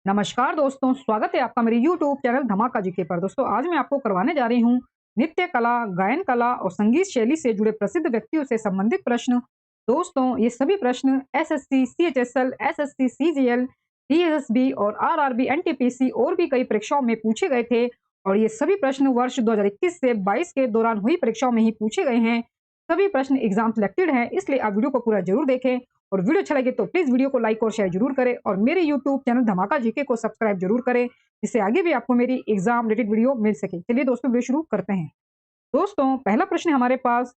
नमस्कार दोस्तों, स्वागत है आपका मेरे YouTube चैनल धमाका जीके पर। दोस्तों, आज मैं आपको करवाने जा रही हूँ नृत्य कला, गायन कला और संगीत शैली से जुड़े प्रसिद्ध व्यक्तियों से संबंधित प्रश्न। दोस्तों, ये सभी प्रश्न SSC, CHSL, SSC, CGL, DSSB और आरआरबी, एनटीपीसी और भी कई परीक्षाओं में पूछे गए थे और ये सभी प्रश्न वर्ष 2021 से 22 के दौरान हुई परीक्षाओं में ही पूछे गए हैं। सभी प्रश्न एग्जाम सेलेक्टेड हैं, इसलिए आप वीडियो को पूरा जरूर देखें और वीडियो अच्छा लगे तो प्लीज वीडियो को लाइक और शेयर जरूर करें और मेरे यूट्यूब चैनल धमाका जीके को सब्सक्राइब जरूर करें, जिससे आगे भी आपको मेरी एग्जाम रिलेटेड वीडियो मिल सके। चलिए दोस्तों, वीडियो शुरू करते हैं। दोस्तों, पहला प्रश्न है हमारे पास,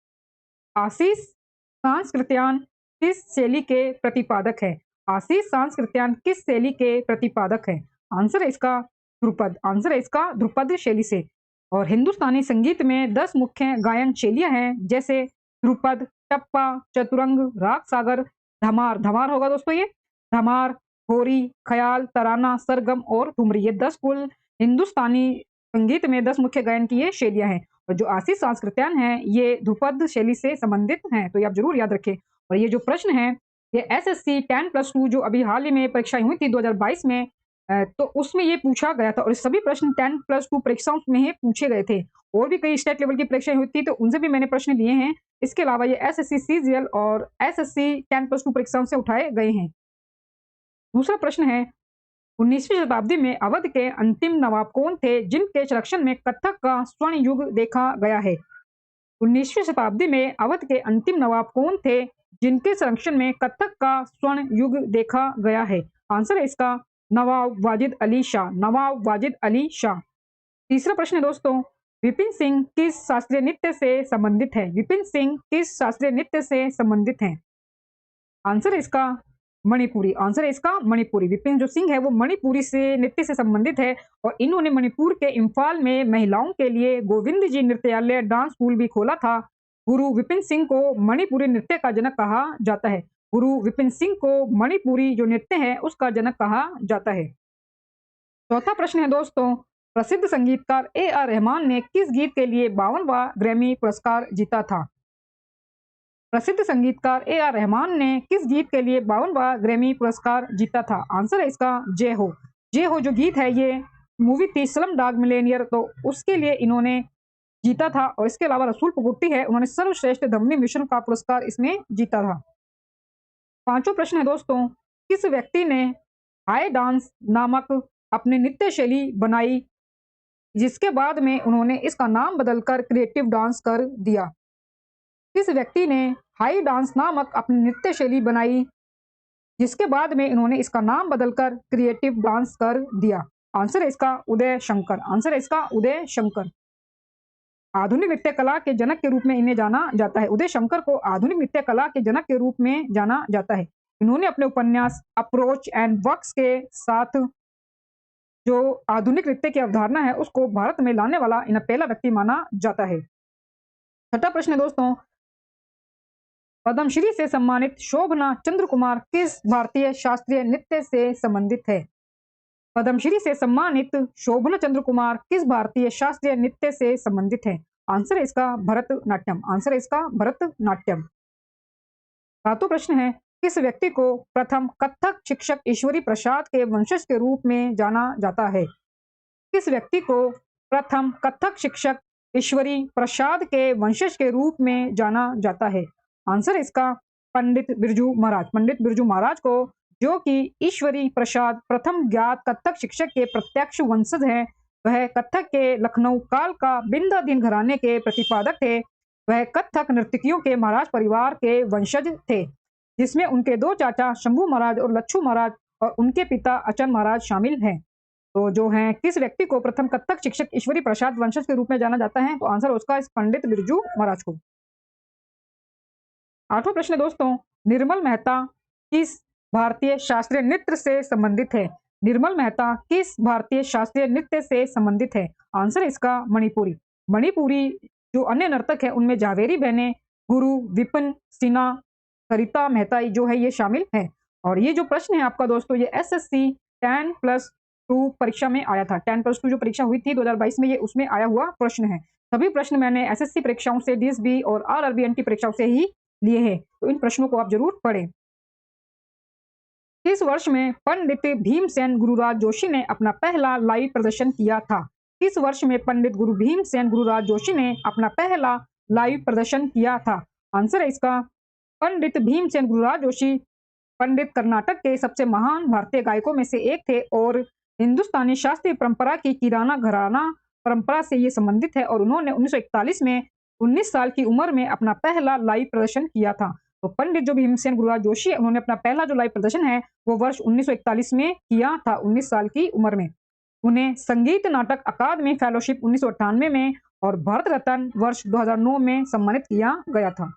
आशीष सांस्कृत्यायन किस शैली के प्रतिपादक है? आशीष सांस्कृत्यायन किस शैली के प्रतिपादक है? आंसर है इसका ध्रुपद। आंसर है इसका ध्रुपद शैली से। और हिंदुस्तानी संगीत में 10 मुख्य गायन शैलियां हैं, जैसे ध्रुपद, टप्पा, चतुरंग, राग सागर, धमार। धमार होगा दोस्तों ये। धमार, होरी, ख्याल, तराना, सरगम और ठुमरी। ये 10 कुल हिंदुस्तानी संगीत में 10 मुख्य गायन की ये शैलियां हैं। और जो आशीष सांस्कृत्यायन है, ये ध्रुपद शैली से संबंधित हैं, तो ये आप जरूर याद रखें। और ये जो प्रश्न है, ये एसएससी 10+2 जो अभी हाल ही में परीक्षाएं हुई थी 2022 में, तो उसमें ये पूछा गया था और सभी प्रश्न 10+2 परीक्षाओं में ही पूछे गए थे। और भी कई स्टेट लेवल की परीक्षाएं हुई थी, तो उनसे भी मैंने प्रश्न लिए हैं। इसके अलावा ये एसएससी, सीजीएल और एसएससी 10+2 परीक्षाओं से उठाए गए हैं। दूसरा प्रश्न है, 19वीं शताब्दी में अवध के अंतिम नवाब कौन थे जिनके संरक्षण में कथक का स्वर्ण युग देखा गया है? 19वीं शताब्दी में अवध के अंतिम नवाब कौन थे जिनके संरक्षण में कथक का स्वर्ण युग देखा गया है? आंसर है इसका नवाब वाजिद अली शाह। नवाब वाजिद अली शाह। तीसरा प्रश्न है दोस्तों, विपिन सिंह किस शास्त्रीय नृत्य से संबंधित है? विपिन सिंह किस शास्त्रीय नृत्य से संबंधित हैं? आंसर है इसका मणिपुरी। आंसर है इसका मणिपुरी। विपिन जो सिंह है वो मणिपुरी से नृत्य से संबंधित है और इन्होंने मणिपुर के इम्फाल में महिलाओं के लिए गोविंद जी नृत्यालय डांस स्कूल भी खोला था। गुरु विपिन सिंह को मणिपुरी नृत्य का जनक कहा जाता है। गुरु विपिन सिंह को मणिपुरी जो नृत्य है उसका जनक कहा जाता है। चौथा प्रश्न है दोस्तों, प्रसिद्ध संगीतकार ए आर रहमान ने किस गीत के लिए 52वां ग्रैमी पुरस्कार जीता था? प्रसिद्ध संगीतकार ए आर रहमान ने किस गीत के लिए 52वां ग्रैमी पुरस्कार जीता था? आंसर है इसका जय हो। जय हो जो गीत है, ये मूवी थी स्लम डॉग मिलियनेयर, तो उसके लिए इन्होंने जीता था। और इसके अलावा रसूल पुगुट्टी है, उन्होंने सर्वश्रेष्ठ धमनी मिशन का पुरस्कार इसमें जीता था। पांचवा प्रश्न है दोस्तों, किस व्यक्ति ने हाई डांस नामक अपनी नृत्य शैली बनाई, जिसके बाद में उन्होंने इसका नाम बदलकर क्रिएटिव डांस कर दिया? किस व्यक्ति ने हाई डांस नामक अपनी नृत्य शैली बनाई, जिसके बाद में इन्होंने इसका नाम बदलकर क्रिएटिव डांस कर दिया? आंसर है इसका उदय शंकर। आंसर है इसका उदय शंकर। आधुनिक नृत्य कला के जनक के रूप में इन्हें जाना जाता है। उदय शंकर को आधुनिक नृत्य कला के जनक के रूप में जाना जाता है। इन्होंने अपने उपन्यास अप्रोच एंड वर्क्स के साथ जो आधुनिक नृत्य की अवधारणा है उसको भारत में लाने वाला इन्हें पहला व्यक्ति माना जाता है। छठा प्रश्न है दोस्तों, पद्मश्री से सम्मानित शोभना चंद्र कुमार किस भारतीय शास्त्रीय नृत्य से संबंधित है? पद्मश्री से सम्मानित शोभना चंद्र कुमार किस भारतीय शास्त्रीय नृत्य से संबंधित है? आंसर है इसका भरतनाट्यम। आंसर है इसका भरतनाट्यम। सातवां प्रश्न है, किस व्यक्ति को प्रथम कथक शिक्षक ईश्वरी प्रसाद के वंशज के रूप में जाना जाता है? किस व्यक्ति को प्रथम कथक शिक्षक ईश्वरी प्रसाद के वंशज के रूप में जाना जाता है? आंसर है इसका पंडित बिरजू महाराज। पंडित बिरजू महाराज को, जो कि ईश्वरी प्रसाद प्रथम ज्ञात कथक शिक्षक के प्रत्यक्ष वंशज हैं, वह कथक के लखनऊ काल का बिंदादीन घराने के प्रतिपादक थे। वह कथक नर्तकियों के महाराज परिवार के वंशज थे, जिसमें उनके 2 चाचा शंभू महाराज और लच्छू महाराज और उनके पिता अचन महाराज शामिल हैं। तो जो है, किस व्यक्ति को प्रथम कथक शिक्षक ईश्वरी प्रसाद वंशज के रूप में जाना जाता है? तो आंसर उसका इस पंडित बिरजू महाराज को। आठवां प्रश्न है दोस्तों, निर्मल मेहता किस भारतीय शास्त्रीय नृत्य से संबंधित है? निर्मल मेहता किस भारतीय शास्त्रीय नृत्य से संबंधित है? आंसर है इसका मणिपुरी। मणिपुरी जो अन्य नर्तक है उनमें जावेरी बहने, गुरु विपिन सिन्हा, सरिता मेहता जो है ये शामिल है। और ये जो प्रश्न है आपका दोस्तों, ये एसएससी 10+2 परीक्षा में आया था। 10+2 जो परीक्षा हुई थी 2022 में, ये उसमें आया हुआ प्रश्न है। सभी प्रश्न मैंने एसएससी परीक्षाओं से, डीएसबी और आरआरबी एनटी परीक्षाओं से ही लिए हैं, तो इन प्रश्नों को आप जरूर पढ़ें। किस वर्ष में पंडित भीमसेन गुरुराज जोशी ने अपना पहला लाइव प्रदर्शन किया था? किस वर्ष में पंडित गुरु भीमसेन गुरुराज जोशी ने अपना पहला लाइव प्रदर्शन किया था? आंसर है इसका पंडित भीमसेन गुरुराज जोशी पंडित कर्नाटक के सबसे महान भारतीय गायकों में से एक थे और हिंदुस्तानी शास्त्रीय परंपरा की किराना घराना परंपरा से ये संबंधित है और उन्होंने 1941 में 19 साल की उम्र में अपना पहला लाइव प्रदर्शन किया था। तो पंडित जो भीमसेन गुरुराज जोशी है उन्होंने अपना पहला जो लाइव प्रदर्शन है वो वर्ष 1941 में किया था, 19 साल की उम्र में। उन्हें संगीत नाटक अकादमी फेलोशिप 1998 में और भारत रत्न वर्ष 2009 में सम्मानित किया गया था।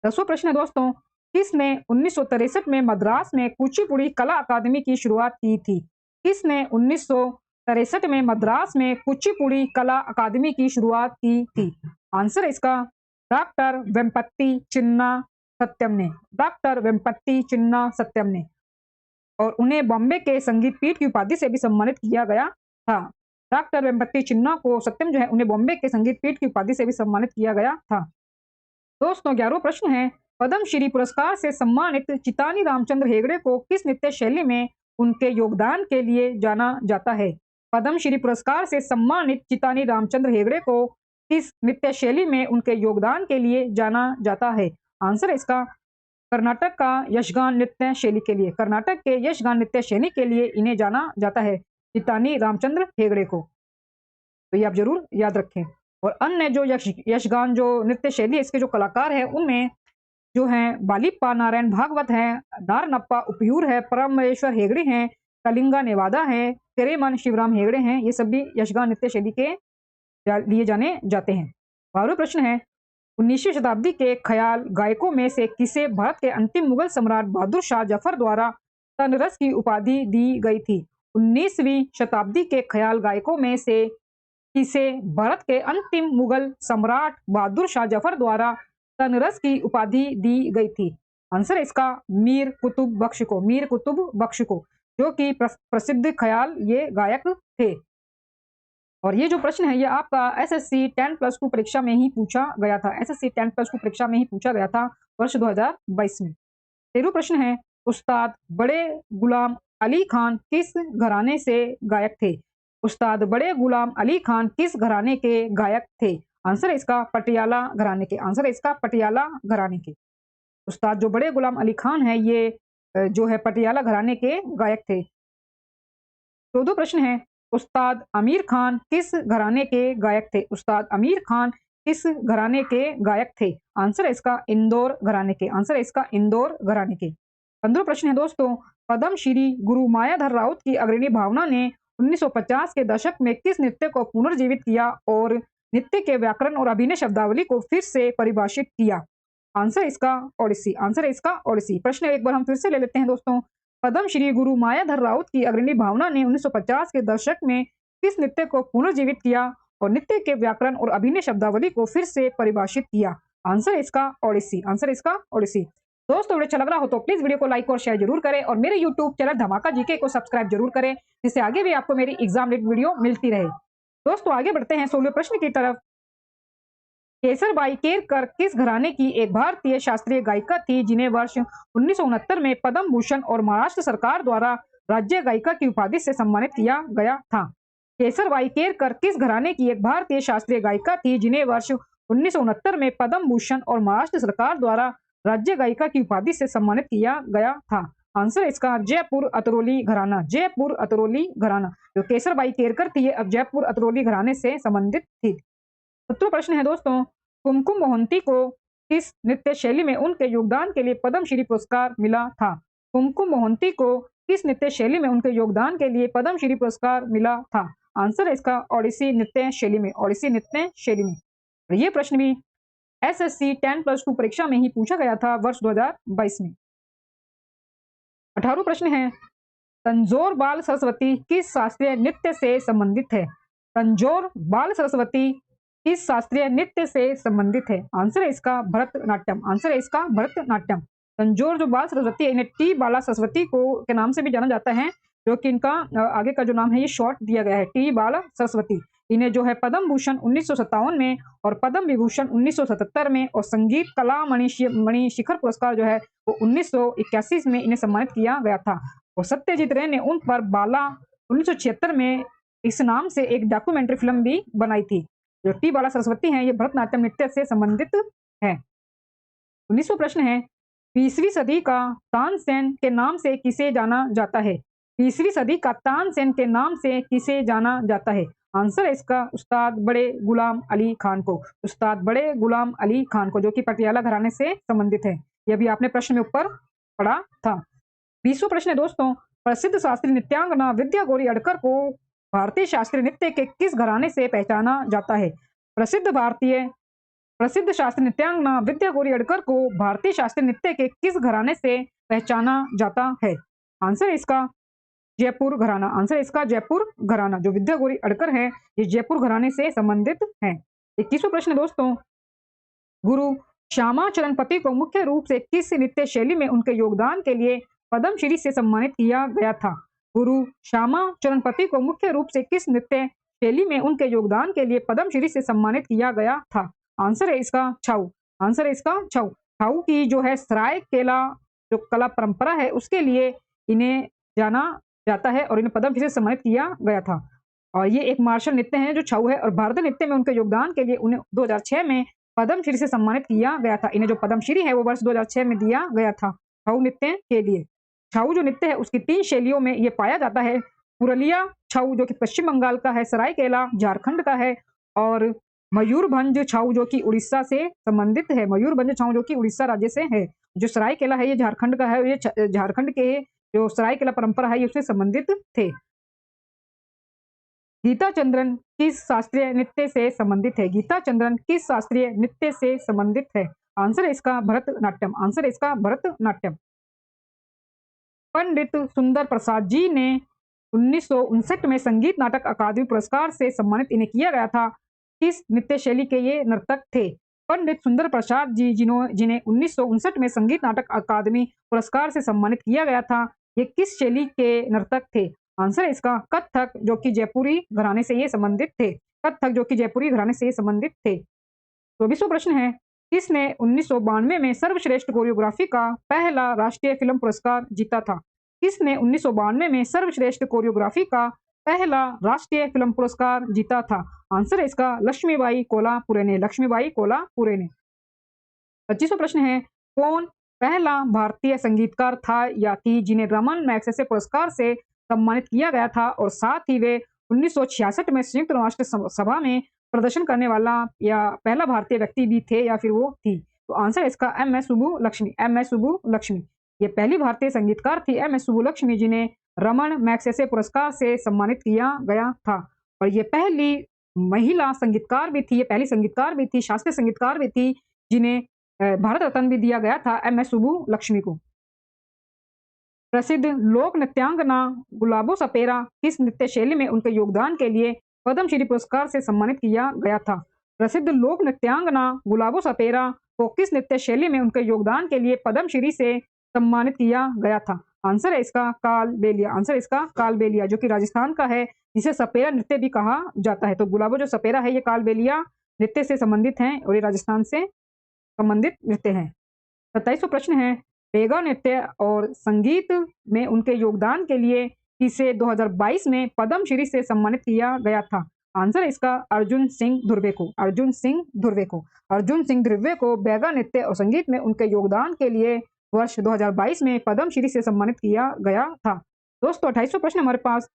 10वां प्रश्न है दोस्तों, किसने 1963 में मद्रास में कुचिपुड़ी कला अकादमी की शुरुआत की थी? किसने 1963 में मद्रास में कुचिपुड़ी कला अकादमी की शुरुआत की थी? आंसर है इसका डॉक्टर वेम्पति चिन्ना सत्यम ने। डॉक्टर वेम्पति चिन्ना सत्यम ने। और उन्हें बॉम्बे के संगीत पीठ की उपाधि से भी सम्मानित किया गया था। डॉक्टर वेम्पति चिन्ना को सत्यम जो है उन्हें बॉम्बे के संगीत पीठ की उपाधि से भी सम्मानित किया गया था। दोस्तों 11वां प्रश्न है, पद्मश्री पुरस्कार से सम्मानित चितानी रामचंद्र हेगड़े को किस नृत्य शैली में उनके योगदान के लिए जाना जाता है? पद्मश्री पुरस्कार से सम्मानित चितानी रामचंद्र हेगड़े को किस नृत्य शैली में उनके योगदान के लिए जाना जाता है? आंसर है इसका कर्नाटक का यशगान नृत्य शैली के लिए। कर्नाटक के यशगान नृत्य शैली के लिए इन्हें जाना जाता है, चितानी रामचंद्र हेगड़े को। तो ये आप जरूर याद रखें। और अन्य जो यशगान जो नृत्य शैली है इसके जो कलाकार हैं उनमें जो हैं बालिप्पा नारायण भागवत है, नारनप्पा उपियूर है, परमेश्वर हेगड़े हैं, कलिंगा नेवादा है, तेरेमन शिवराम हेगड़े हैं। ये सभी यशगान नृत्य शैली के लिए जाने जाते हैं। 12वां प्रश्न है, 19वीं शताब्दी के ख्याल गायकों में से किसे भारत के अंतिम मुगल सम्राट बहादुर शाह जफर द्वारा तनरस की उपाधि दी गई थी? 19वीं शताब्दी के ख्याल गायकों में से किसे भारत के अंतिम मुगल सम्राट बहादुर शाह जफर द्वारा तनरस की उपाधि दी गई थी? आंसर इसका मीर कुतुब बख्श को। मीर कुतुब बख्श को, जो कि प्रसिद्ध ख्याल ये गायक थे। और ये जो प्रश्न है ये आपका एसएससी 10+2 परीक्षा में ही पूछा गया था। एसएससी 10+2 परीक्षा में ही पूछा गया था वर्ष 2022 में। 13वां प्रश्न है, उस्ताद बड़े गुलाम अली खान किस घराने से गायक थे? उस्ताद बड़े गुलाम अली खान किस घराने के गायक थे? आंसर है इसका पटियाला घराने के। आंसर है इसका पटियाला घराने के। उस्ताद जो बड़े गुलाम अली खान है ये जो है पटियाला घराने के गायक थे। 14वां प्रश्न है, उस्ताद आमिर खान किस घराने के गायक थे? उस्ताद आमिर खान किस घराने के गायक थे? आंसर है इसका इंदौर घराने के। आंसर है इसका इंदौर घराने के। 15वां प्रश्न है दोस्तों, पद्मश्री गुरु मायाधर राउत की अग्रणी भावना ने 1950 के दशक में किस नृत्य को पुनर्जीवित किया और नृत्य के व्याकरण और अभिनय शब्दावली को फिर से परिभाषित किया? आंसर इसका ओडिसी। आंसर है इसका ओडिसी। प्रश्न एक बार हम फिर से ले लेते हैं दोस्तों। पद्मश्री गुरु मायाधर राउत की अग्रणी भावना ने 1950 के दशक में किस नृत्य को पुनर्जीवित किया और नृत्य के व्याकरण और अभिनय शब्दावली को फिर से परिभाषित किया? आंसर इसका ओडिसी। आंसर इसका ओडिसी। दोस्तों वीडियो अच्छा लग रहा हो तो प्लीज वीडियो को लाइक और शेयर जरूर करें और मेरे यूट्यूब चैनल धमाका जीके को सब्सक्राइब जरूर करें, जिससे आगे भी आपको मेरी एग्जाम रिलेटेड वीडियो मिलती रहे। दोस्तों आगे बढ़ते हैं 16वें प्रश्न की तरफ। केसरबाई केरकर किस घराने की एक भारतीय शास्त्रीय गायिका थी जिन्हें वर्ष 1969 में पद्म भूषण और महाराष्ट्र सरकार द्वारा राज्य गायिका की उपाधि से सम्मानित किया गया था? केसरबाई केरकर किस घराने की एक भारतीय शास्त्रीय गायिका थी जिन्हें वर्ष 1969 में पद्म भूषण और महाराष्ट्र सरकार द्वारा राज्य गायिका की उपाधि से सम्मानित किया गया था? आंसर इसका जयपुर अतरौली घराना। जयपुर अतरौली घराना। जो केसरबाई केरकर थी अब जयपुर अतरौली घराने से संबंधित थी। 17वां प्रश्न है दोस्तों, कुमकुम मोहंती को किस नृत्य शैली में उनके योगदान के लिए पद्मश्री पुरस्कार मिला था? कुमकुम मोहंती को किस नृत्य शैली में उनके योगदान के लिए पद्मश्री पुरस्कार मिला था? आंसर है इसका ओडिसी नृत्य शैली में। ओडिसी नृत्य शैली में। और ये प्रश्न भी एसएससी 10+2 परीक्षा में ही पूछा गया था वर्ष 2022 में। 18वां प्रश्न है, तंजौर बाल सरस्वती किस शास्त्रीय नृत्य से संबंधित है? तंजौर बाल सरस्वती किस शास्त्रीय नृत्य से संबंधित है? आंसर है इसका भरतनाट्यम। आंसर है इसका भरतनाट्यम। तंजौर जो बाल सरस्वती है इन्हें टी बाला सरस्वती को के नाम से भी जाना जाता है, जो कि इनका आगे का जो नाम है ये शॉर्ट दिया गया है, टी बाला सरस्वती। इन्हें जो है पद्म भूषण 1957 में और पद्म विभूषण 1977 में और संगीत कला मणि शिखर पुरस्कार जो है वो 1981 में इन्हें सम्मानित किया गया था। और सत्यजीत रे ने उन पर बाला 1976 में इस नाम से एक डॉक्यूमेंट्री फिल्म भी बनाई थी। जो टी बाला सरस्वती हैं ये भरतनाट्यम नृत्य से संबंधित है। 19वां प्रश्न है 20वीं सदी का तानसेन के नाम से किसे जाना जाता है? 20वीं सदी का तानसेन के नाम से किसे जाना जाता है? आंसर है इसका उस्ताद बड़े गुलाम अली खान को। उस्ताद बड़े गुलाम अली खान को, जो कि पटियाला घराने से संबंधित है। यह भी आपने प्रश्न में ऊपर पढ़ा था। 20वां प्रश्न है दोस्तों, प्रसिद्ध शास्त्रीय नृत्यांगना विद्या गौरी अडकर को भारतीय शास्त्रीय नृत्य के किस घराने से पहचाना जाता है? प्रसिद्ध शास्त्रीय नृत्यांगना विद्या गौरी अडकर को भारतीय शास्त्रीय नृत्य के किस घराने से पहचाना जाता है? आंसर इसका जयपुर घराना। आंसर इसका जयपुर घराना। जो विद्या गौरी अडकर है ये जयपुर घराने से संबंधित है। 21वां प्रश्न दोस्तों, गुरु श्यामा चरणपति को मुख्य रूप से किस नृत्य शैली में उनके योगदान के लिए पद्मश्री से सम्मानित किया गया था? गुरु श्यामा चरणपति को मुख्य रूप से किस नृत्य शैली में उनके योगदान के लिए पद्मश्री से सम्मानित किया गया था? आंसर है इसका छऊ। आंसर है इसका छऊ। छऊ की जो है सरायकेला जो कला परंपरा है उसके लिए इन्हें जाना जाता है और इन्हें पद्मश्री से सम्मानित किया गया था। और ये एक मार्शल नृत्य है जो छऊ है और भारतीय नृत्य में उनके योगदान के लिए उन्हें 2006 में पद्मश्री से सम्मानित किया गया था। इन्हें जो पद्मश्री है वो वर्ष 2006 में दिया गया था छऊ नृत्य के लिए। छऊ जो नृत्य है उसकी 3 शैलियों में ये पाया जाता है। पुरुलिया छऊ जो कि पश्चिम बंगाल का है, सरायकेला झारखंड का है और मयूरभंज छऊ जो कि उड़ीसा से संबंधित है। मयूरभंज छऊ जो कि उड़ीसा राज्य से है। जो सरायकेला है ये झारखंड का है। ये झारखंड के जो सरायकेला परंपरा है उससे संबंधित थे। गीता चंद्रन किस शास्त्रीय नृत्य से संबंधित है? गीता चंद्रन किस शास्त्रीय नृत्य से संबंधित है? आंसर है इसका भरतनाट्यम। आंसर है इसका भरतनाट्यम। पंडित सुंदर प्रसाद जी ने 1959 में संगीत नाटक अकादमी पुरस्कार से सम्मानित इन्हें किया गया था। किस नृत्य शैली के ये नर्तक थे? पंडित सुंदर प्रसाद जी जिन्हें 1959 में संगीत नाटक अकादमी पुरस्कार से सम्मानित किया गया था, ये किस शैली के नर्तक थे? आंसर है इसका कथक, जो कि जयपुरी घराने से ये संबंधित थे। कथक जो कि जयपुरी घराने से ये संबंधित थे। 24वां प्रश्न है, किसने 1992 में सर्वश्रेष्ठ कोरियोग्राफी का पहला राष्ट्रीय फिल्म पुरस्कार जीता था? किसने 1992 में सर्वश्रेष्ठ कोरियोग्राफी का पहला राष्ट्रीय फिल्म पुरस्कार जीता था? आंसर है इसका लक्ष्मीबाई कोल्हापुरे ने। लक्ष्मीबाई कोल्हापुरे ने। 25वां प्रश्न है, कौन पहला भारतीय संगीतकार था या थी जिन्हें रमन मैग्सेसे पुरस्कार से सम्मानित किया गया था और साथ ही वे 1966 में संयुक्त राष्ट्र सभा में प्रदर्शन करने वाला या पहला भारतीय व्यक्ति भी थे या फिर वो थी? तो आंसर है इसका एम.एस. सुब्बुलक्ष्मी। एम.एस. सुब्बुलक्ष्मी ये पहली भारतीय संगीतकार थी एम.एस. सुब्बुलक्ष्मी जिन्हें रमन मैग्सेसे पुरस्कार से सम्मानित किया गया था। और ये पहली महिला संगीतकार भी थी, ये पहली संगीतकार भी थी, शास्त्रीय संगीतकार भी थी जिन्हें भारत रत्न भी दिया गया था एम.एस. सुब्बुलक्ष्मी को। प्रसिद्ध लोक नृत्यांगना गुलाबो सपेरा किस नृत्य शैली में उनके योगदान के लिए पद्मश्री पुरस्कार से सम्मानित किया गया था? प्रसिद्ध लोक नृत्यांगना गुलाबो सपेरा को किस नृत्य शैली में उनके योगदान के लिए पद्मश्री से सम्मानित किया गया था? आंसर है इसका कालबेलिया। आंसर इसका कालबेलिया जो कि राजस्थान का है, जिसे सपेरा नृत्य भी कहा जाता है। तो गुलाबो जो सपेरा है ये कालबेलिया नृत्य से संबंधित हैं और ये राजस्थान से संबंधित नृत्य हैं। 27वां प्रश्न है, बेगा नृत्य और संगीत में उनके योगदान के लिए इसे 2022 में पद्मश्री से सम्मानित किया गया था? आंसर है इसका अर्जुन सिंह धुर्वे को। अर्जुन सिंह धुर्वे को। अर्जुन सिंह धुर्वे को बेगा नृत्य और संगीत में उनके योगदान के लिए वर्ष 2022 में पद्मश्री से सम्मानित किया गया था। दोस्तों 28वां प्रश्न हमारे पास,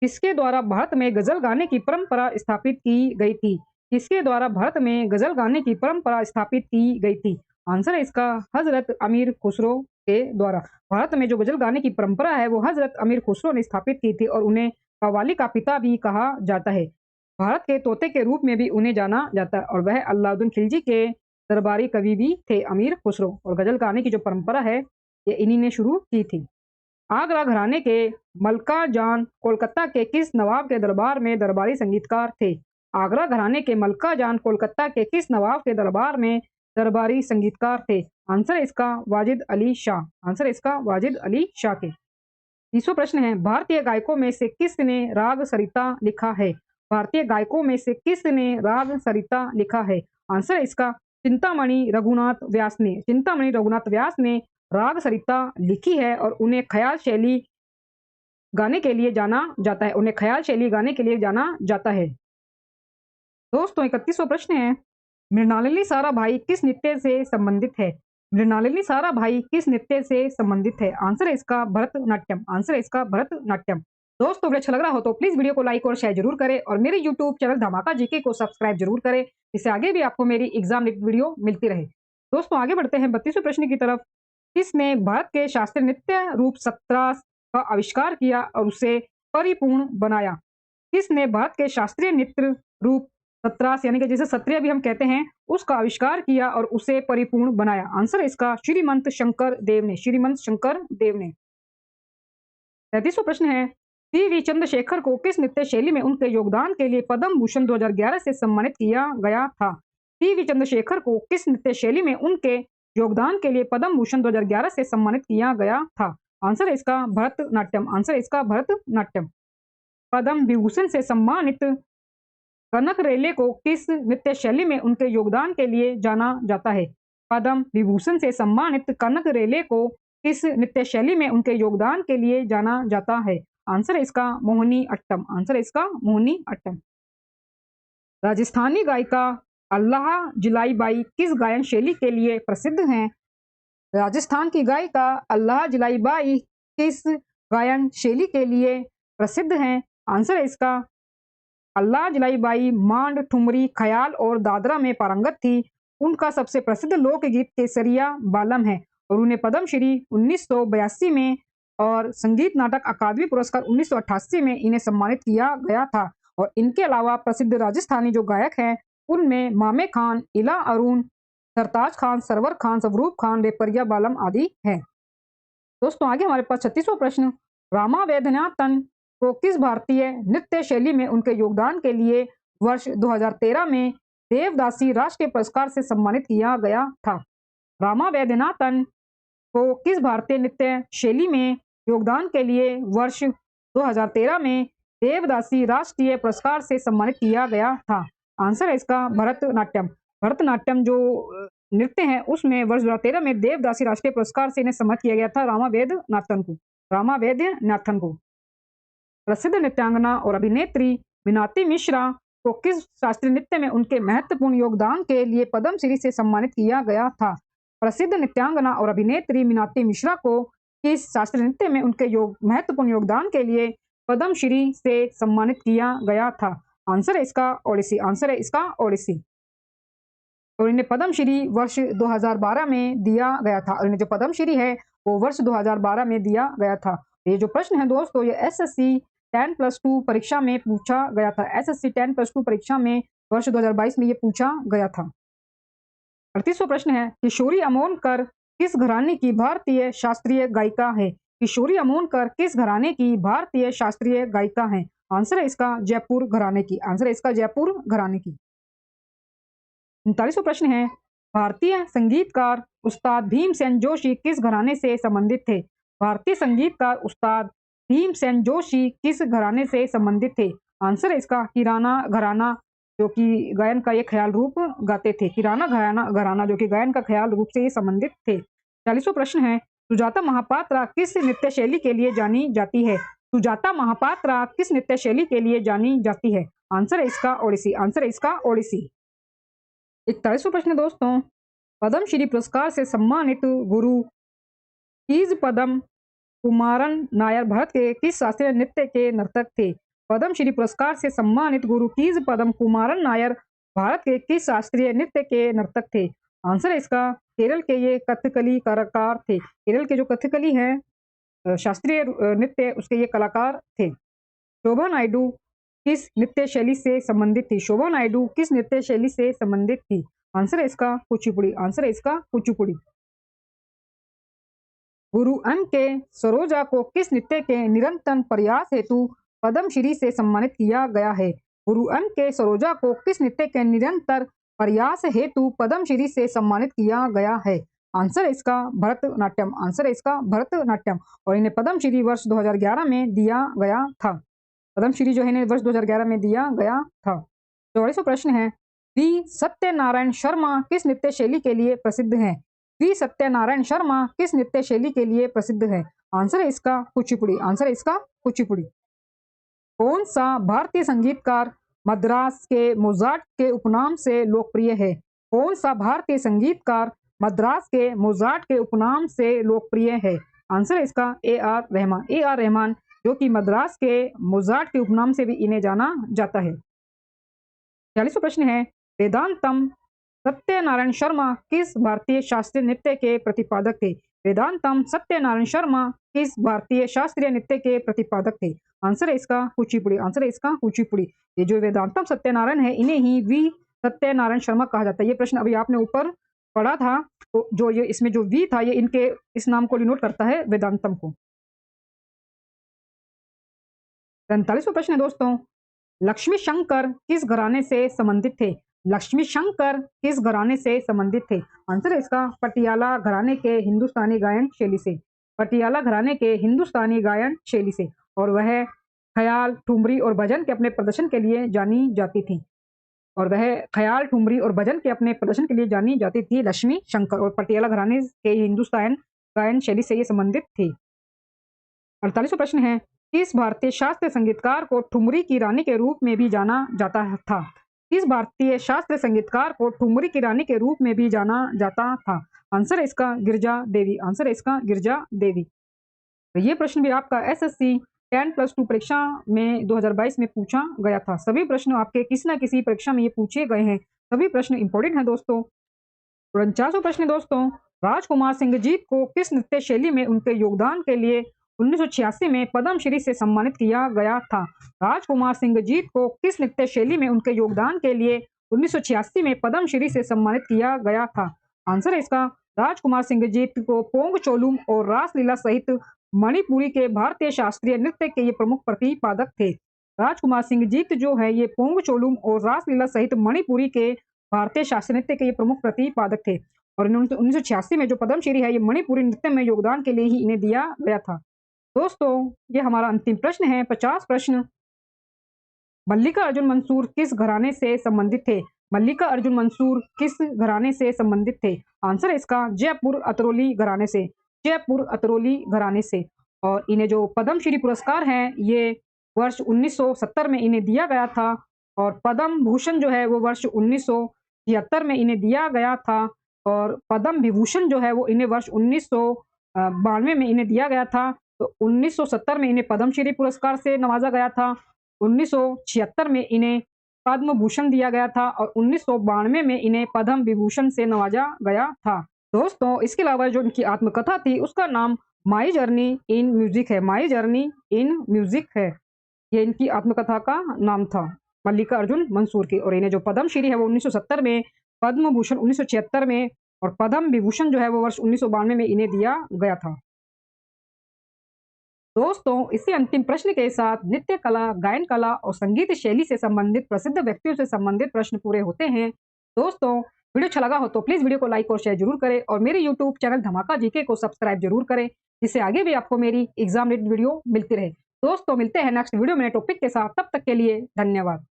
किसके द्वारा भारत में गजल गाने की परंपरा स्थापित की गई थी? किसके द्वारा भारत में गजल गाने की परंपरा स्थापित की गई थी? आंसर है इसका हजरत अमीर खुसरो के द्वारा। भारत में जो गजल गाने की परंपरा है वो हजरत अमीर खुसरो ने स्थापित की थी और उन्हें कव्वाली का पिता भी कहा जाता है। भारत के तोते के रूप में भी उन्हें जाना जाता है और वह अलाउद्दीन खिलजी के दरबारी कवि भी थे अमीर खुसरो। और गजल गाने की जो परंपरा है ये इन्हीं ने शुरू की थी। आगरा घराने के मल्का जान कोलकाता के किस नवाब के दरबार में दरबारी संगीतकार थे? आगरा घराने के मल्का जान कोलकाता के किस नवाब के दरबार में दरबारी संगीतकार थे? आंसर इसका वाजिद अली शाह। आंसर इसका वाजिद अली शाह के। 30वां प्रश्न है, भारतीय गायकों में से किसने राग सरिता लिखा है? भारतीय गायकों में से किसने राग सरिता लिखा है? आंसर है इसका चिंतामणि रघुनाथ व्यास ने। चिंतामणि रघुनाथ व्यास ने राग सरिता लिखी है और उन्हें ख्याल शैली गाने के लिए जाना जाता है। उन्हें ख्याल शैली गाने के लिए जाना जाता है। दोस्तों 31वां प्रश्न है, मृणालिनी साराभाई किस नृत्य से संबंधित है? मृणालिनी साराभाई किस नृत्य से संबंधित है? आंसर है इसका भरतनाट्यम। आंसर है इसका भरतनाट्यम। दोस्तों अगर अच्छा लग रहा हो तो प्लीज वीडियो को लाइक और शेयर जरूर करें और मेरे यूट्यूब चैनल धमाका जीके को सब्सक्राइब जरूर करें, इससे आगे भी आपको मेरी एग्जाम वीडियो मिलती रहे। दोस्तों आगे बढ़ते हैं 32वें प्रश्न की तरफ। किसने भारत के शास्त्रीय नृत्य रूप सत्रास का आविष्कार किया और उसे परिपूर्ण बनाया? किसने भारत के शास्त्रीय नृत्य रूप सत्रास यानी कि जिसे सत्रिय भी हम कहते हैं उसका आविष्कार किया और उसे परिपूर्ण बनाया? आंसर है इसका श्रीमंत शंकर देव ने। श्रीमंत शंकर देव ने। 33वां प्रश्न है, टी.वी. चंद्रशेखर को किस नृत्य शैली में उनके योगदान के लिए पद्म भूषण 2011 से सम्मानित किया गया था? टी.वी. चंद्रशेखर को किस नृत्य शैली में उनके योगदान के लिए पद्म भूषण 2011 से सम्मानित किया गया था? आंसर है इसका भरतनाट्यम। आंसर है इसका भरतनाट्यम। पद्म विभूषण से सम्मानित कनक रेले को किस नृत्य शैली में उनके योगदान के लिए जाना जाता है? पद्म विभूषण से सम्मानित कनक रेले को किस नृत्य शैली में उनके योगदान के लिए जाना जाता है? आंसर है इसका मोहिनी अट्टम। आंसर है इसका मोहिनी अट्टम। राजस्थानी गायिका अल्लाह जिलाई बाई किस गायन शैली के लिए प्रसिद्ध हैं? राजस्थान की गायिका अल्लाह जिलाई बाई किस गायन शैली के लिए प्रसिद्ध हैं? आंसर है इसका अल्लाह जिलाई बाई मांड, ठुमरी, ख्याल और दादरा में पारंगत थी। उनका सबसे प्रसिद्ध लोकगीत केसरिया बालम है और उन्हें पद्मश्री 1982 में और संगीत नाटक अकादमी पुरस्कार 1988 में इन्हें सम्मानित किया गया था। और इनके अलावा प्रसिद्ध राजस्थानी जो गायक हैं उनमें मामे खान, इला अरुण, सरताज खान, सरवर खान, स्वरूप खान, रेपरिया बालम आदि हैं। दोस्तों आगे हमारे पास 36वां प्रश्न, रामा वैद्यनाथन को किस भारतीय नृत्य शैली में उनके योगदान के लिए वर्ष 2013 में देवदासी राष्ट्रीय पुरस्कार से सम्मानित किया गया था? रामा वैद्यनाथन को किस भारतीय नृत्य शैली में योगदान के लिए वर्ष 2013 में देवदासी राष्ट्रीय पुरस्कार से सम्मानित किया गया था? आंसर है इसका भरतनाट्यम। भरतनाट्यम जो नृत्य है उसमें वर्ष 2013 में देवदासी राष्ट्रीय पुरस्कार से इन्हें सम्मानित किया गया था रामा वैद्यनाथन को। रामा वैद्यनाथन को। प्रसिद्ध नृत्यांगना और अभिनेत्री मीनाती मिश्रा को किस शास्त्रीय नृत्य में उनके महत्वपूर्ण योगदान के लिए पद्मश्री से सम्मानित किया गया था? प्रसिद्ध नृत्यांगना और अभिनेत्री मीनाती मिश्रा को किस शास्त्रीय नृत्य में उनके महत्वपूर्ण योगदान के लिए पद्मश्री से सम्मानित किया गया था? आंसर है इसका ओडिसी। आंसर है इसका ओडिसी। और इन्हें पद्मश्री वर्ष 2012 में दिया गया था। और इन्हें जो पद्मश्री है वो वर्ष 2012 में दिया गया था। ये जो प्रश्न है दोस्तों ये एसएससी 10+2 परीक्षा में पूछा गया था। एसएससी 10+2 परीक्षा में वर्ष 2022 में ये पूछा गया था। 38वां प्रश्न है, किशोरी अमोनकर किस घराने की भारतीय शास्त्रीय गायिका है? किशोरी अमोनकर किस घराने की भारतीय शास्त्रीय गायिका है? आंसर है इसका जयपुर घराने की। आंसर है इसका जयपुर घराने की। 39वां प्रश्न है, भारतीय संगीतकार उस्ताद भीमसेन जोशी किस घराने से संबंधित थे? भारतीय संगीतकार उस्ताद भीमसेन जोशी किस घराने से संबंधित थे? आंसर है इसका किराना घराना, जो कि गायन का ये ख्याल रूप गाते थे। किराना घराना जो कि गायन का ख्याल रूप से ये संबंधित थे। 40वां प्रश्न है, सुजाता महापात्रा किस नृत्य शैली के लिए जानी जाती है? सुजाता महापात्रा किस नृत्य शैली के लिए जानी जाती है? आंसर है इसका ओडिसी। आंसर है इसका ओडिसी। 41वां प्रश्न दोस्तों, पद्मश्री पुरस्कार से सम्मानित गुरु कीज पदम कुमारन नायर भारत के किस शास्त्रीय नृत्य के नर्तक थे? पद्मश्री पुरस्कार से सम्मानित गुरु कीज पदम कुमारन नायर भारत के किस शास्त्रीय नृत्य के नर्तक थे? आंसर है इसका केरल के ये कथकली कलाकार थे। केरल के जो कथकली है शास्त्रीय नृत्य उसके ये कलाकार थे। शोभा नायडू किस नृत्य शैली से संबंधित थी? शोभा नायडू किस नृत्य शैली से संबंधित थी? आंसर है इसका कुचिपुड़ी। आंसर है इसका कुचिपुड़ी। गुरु एम के सरोजा को किस नृत्य के निरंतर प्रयास हेतु पद्मश्री से सम्मानित किया गया है? गुरु एम के सरोजा को किस नृत्य के निरंतर प्रयास हेतु पद्मश्री से सम्मानित किया गया है? आंसर है इसका भरतनाट्यम। आंसर है इसका भरतनाट्यम। और इन्हें पद्मश्री वर्ष 2011 में दिया गया था। पद्मश्री जो है इन्हें वर्ष 2011 में दिया गया था। 44वां प्रश्न है, वी सत्यनारायण शर्मा किस नृत्य शैली के लिए प्रसिद्ध हैं? वी सत्यनारायण शर्मा किस नृत्य शैली के लिए प्रसिद्ध है? आंसर है इसका कुचिपुड़ी। आंसर है इसका कुचिपुड़ी। कौन सा भारतीय संगीतकार मद्रास के मोजार्ट के उपनाम से लोकप्रिय है? कौन सा भारतीय संगीतकार मद्रास के मोजार्ट के उपनाम से लोकप्रिय है? आंसर है इसका A R Rahman. A R Rahman जो कि मद्रास के मोजार्ट के उपनाम से भी इन्हें जाना जाता है। 40वां प्रश्न है, वेदांतम सत्यनारायण शर्मा किस भारतीय शास्त्रीय नृत्य के प्रतिपादक थे? वेदांतम सत्यनारायण शर्मा किस भारतीय शास्त्रीय नृत्य के प्रतिपादक थे? आंसर है इसका कुचिपुड़ी। आंसर है इसका कुचिपुड़ी। ये जो वेदांतम सत्यनारायण है इन्हें ही वी सत्यनारायण शर्मा कहा जाता है। ये प्रश्न अभी आपने ऊपर पढ़ा था, तो जो ये इसमें जो वी था ये इनके इस नाम को डिनोट करता है, वेदांतम को। 45वां प्रश्न है दोस्तों, लक्ष्मी शंकर किस घराने से संबंधित थे? लक्ष्मी शंकर किस घराने से संबंधित थे? आंसर है इसका पटियाला घराने के हिंदुस्तानी गायन शैली से। पटियाला घराने के हिंदुस्तानी गायन शैली से। और वह ख्याल, ठुमरी और भजन के अपने प्रदर्शन के लिए जानी जाती थी। और वह ख्याल, ठुमरी और भजन के अपने प्रदर्शन के लिए जानी जाती थी लक्ष्मी शंकर, और पटियाला घराने के हिंदुस्तान गायन शैली से ये संबंधित थी। 48वां प्रश्न है, किस भारतीय शास्त्रीय संगीतकार को ठुमरी की रानी के रूप में भी जाना जाता था? किस भारतीय शास्त्रीय संगीतकार को ठुमरी की रानी के रूप में भी जाना जाता था? आंसर है इसका गिरिजा देवी। आंसर है इसका गिरिजा देवी। तो ये प्रश्न भी आपका एसएससी 10+2 परीक्षा में 2022 में पूछा गया था। सभी प्रश्न आपके किसी न किसी परीक्षा में ये पूछे गए हैं। सभी प्रश्न इंपॉर्टेंट हैं दोस्तों। 49वां प्रश्न दोस्तों, राजकुमार सिंह जीत को किस नृत्य शैली में उनके योगदान के लिए 1986 में पद्मश्री से सम्मानित किया गया था? राजकुमार सिंह जीत को किस नृत्य शैली में उनके योगदान के लिए 1986 में पद्मश्री से सम्मानित किया गया था? आंसर है इसका राजकुमार सिंह जीत को पोंग चोलुम और रासलीला सहित मणिपुरी के भारतीय शास्त्रीय नृत्य के ये प्रमुख प्रतिपादक थे। राजकुमार सिंह जीत जो है ये पोंग चोलुम और रासलीला सहित मणिपुरी के भारतीय शास्त्रीय नृत्य के ये प्रमुख प्रतिपादक थे। और 1986 में जो पद्मश्री है ये मणिपुरी नृत्य में योगदान के लिए ही इन्हें दिया गया था। दोस्तों ये हमारा अंतिम प्रश्न है, 50 प्रश्न। मल्लिका अर्जुन मंसूर किस घराने से संबंधित थे? मल्लिका अर्जुन मंसूर किस घराने से संबंधित थे? आंसर है इसका जयपुर अतरौली घराने से। जयपुर अतरौली घराने से। और इन्हें जो पद्मश्री पुरस्कार है ये वर्ष 1970 में इन्हें दिया गया था। और पद्म भूषण जो है वो वर्ष 1976 में इन्हें दिया गया था। और पद्म विभूषण जो है वो इन्हें वर्ष 1992 में इन्हें दिया गया था। तो 1970 में इन्हें पद्मश्री पुरस्कार से नवाजा गया था। 1976 में इन्हें पद्म भूषण दिया गया था और 1992 में इन्हें पद्म विभूषण से नवाजा गया था। दोस्तों इसके अलावा जो इनकी आत्मकथा थी उसका नाम माई जर्नी इन म्यूजिक है। माई जर्नी इन म्यूजिक है, ये इनकी आत्मकथा का नाम था मल्लिका अर्जुन मंसूर की। और इन्हें जो पद्मश्री है वो 1970 में, पद्म भूषण 1976 में और पद्म विभूषण जो है वो वर्ष 1992 में इन्हें दिया गया था। दोस्तों इसी अंतिम प्रश्न के साथ नृत्य कला, गायन कला और संगीत शैली से संबंधित प्रसिद्ध व्यक्तियों से संबंधित प्रश्न पूरे होते हैं। दोस्तों वीडियो अच्छा लगा हो तो प्लीज वीडियो को लाइक और शेयर जरूर करें और मेरे यूट्यूब चैनल धमाका जीके को सब्सक्राइब जरूर करें, जिससे आगे भी आपको मेरी एग्जाम रिलेटेड वीडियो मिलती रहे। दोस्तों मिलते हैं नेक्स्ट वीडियो में टॉपिक के साथ, तब तक के लिए धन्यवाद।